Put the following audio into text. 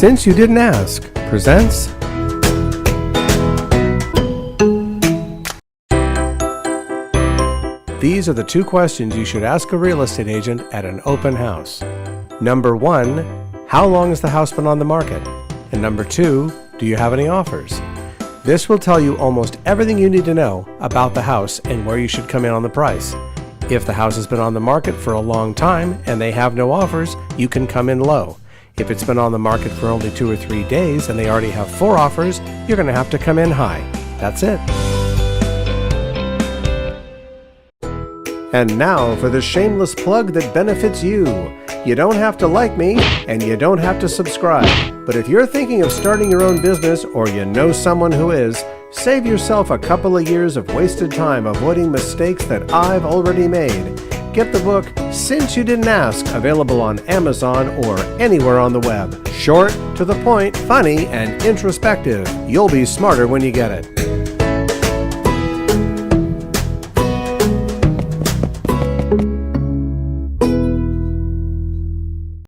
Since You Didn't Ask presents These are the 2 questions you should ask a real estate agent at an open house. Number 1, how long has the house been on the market? And number 2, do you have any offers? This will tell you almost everything you need to know about the house and where you should come in on the price. If the house has been on the market for a long time and they have no offers, you can come in low. If it's been on the market for only 2 or 3 days and they already have 4 offers, you're going to have to come in high. That's it. And now for the shameless plug that benefits you. You don't have to like me, and you don't have to subscribe. But if you're thinking of starting your own business, or you know someone who is, save yourself a couple of years of wasted time avoiding mistakes that I've already made. Get the book, Since You Didn't Ask, available on Amazon or anywhere on the web. Short, to the point, funny, and introspective. You'll be smarter when you get it.